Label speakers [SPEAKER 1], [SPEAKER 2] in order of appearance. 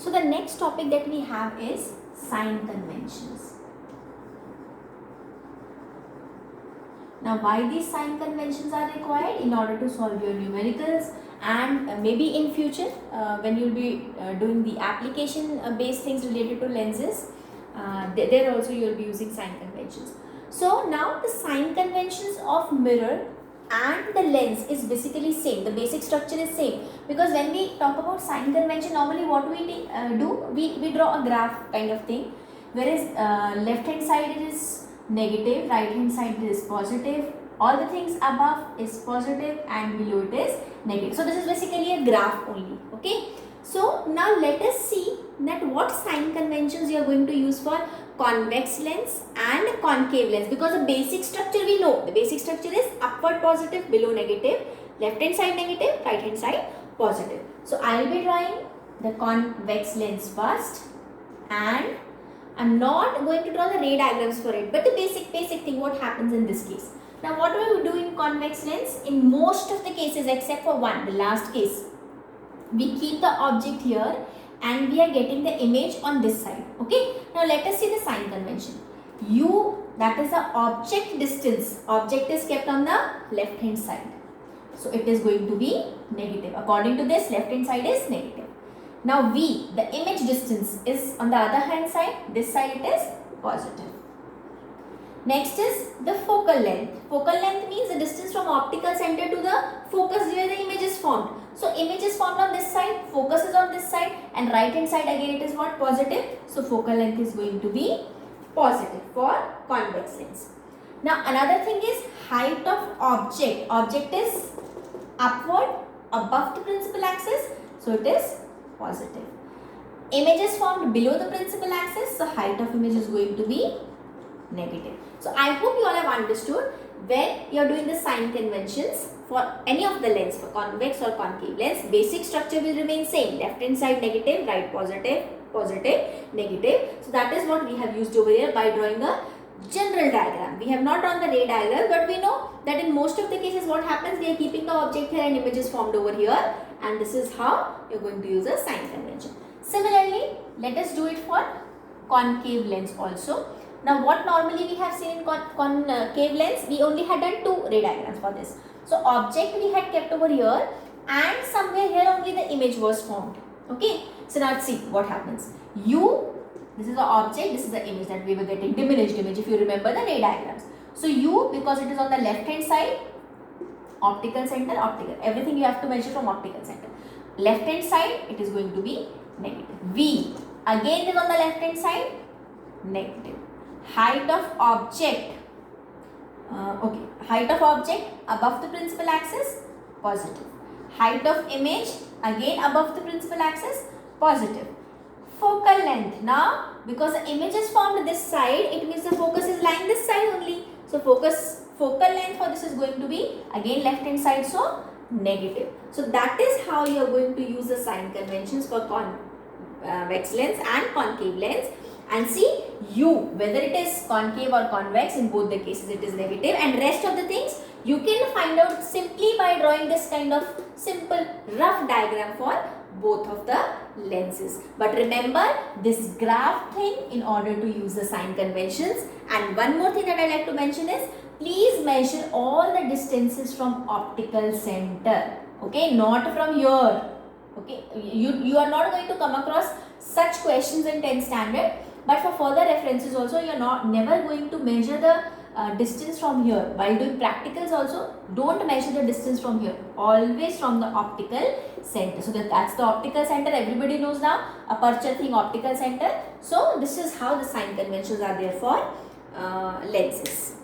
[SPEAKER 1] So the next topic that we have is sign conventions. Now why these sign conventions are required? In order to solve your numericals, and maybe in future when you will be doing the application based things related to lenses, there also you will be using sign conventions. So now the sign conventions of mirror and the lens is basically same. The basic structure is same, because when we talk about sign convention, normally what we do, we draw a graph kind of thing, whereas left hand side it is negative, right hand side it is positive, all the things above is positive and below it is negative. So this is basically a graph only. Okay, so now let us see that what sign conventions you are going to use for convex lens and concave lens, because the basic structure we know. The basic structure is upward positive, below negative, left hand side negative, right hand side positive. So I will be drawing the convex lens first, and I'm not going to draw the ray diagrams for it, but the basic thing what happens in this case. Now what do we do in convex lens? In most of the cases except for one, the last case, we keep the object here and we are getting the image on this side. Okay, now let us see the sign convention. U, that is the object distance. Object is kept on the left hand side, so it is going to be negative. According to this, left hand side is negative. Now V, the image distance, is on the other hand side. This side it is positive. Next is the focal length. Focal length means the distance from optical center to the focus where the image is formed. So image is formed on this side, focus is on this side, and right hand side again it is what? Positive. So focal length is going to be positive for convex lens. Now another thing is height of object. Object is upward above the principal axis, so it is positive. Image is formed below the principal axis, so height of image is going to be negative. So I hope you all have understood when you are doing the sign conventions for any of the lens, for convex or concave lens, basic structure will remain same. Left hand side negative, right positive, positive, negative. So that is what we have used over here by drawing a general diagram. We have not drawn the ray diagram, but we know that in most of the cases what happens, we are keeping the object here and image is formed over here, and this is how you are going to use a sign convention. Similarly, let us do it for concave lens also. Now what normally we have seen in concave lens, we only had done two ray diagrams for this. So object we had kept over here, and somewhere here only the image was formed. Okay, so now let's see what happens. U, this is the object, this is the image that we were getting, diminished image if you remember the ray diagrams. So U, because it is on the left hand side, optical center, optical, everything you have to measure from optical center. Left hand side it is going to be negative. V, again it is on the left hand side, negative. Height of object, height of object above the principal axis, positive. Height of image again above the principal axis, positive. Focal length, now because the image is formed this side, it means the focus is lying this side only. So focal length for this is going to be again left hand side, so negative. So that is how you are going to use the sign conventions for convex lens and concave lens. And see, U, whether it is concave or convex, in both the cases it is negative, and rest of the things you can find out simply by drawing this kind of simple rough diagram for both of the lenses. But remember this graph thing in order to use the sign conventions. And one more thing that I like to mention is, please measure all the distances from optical center. Okay, not from here. Okay, you are not going to come across such questions in 10th standard. But for further references also, you are never going to measure the distance from here. While doing practicals also, don't measure the distance from here. Always from the optical center. So that's the optical center. Everybody knows now, aperture thing, optical center. So this is how the sign conventions are there for lenses.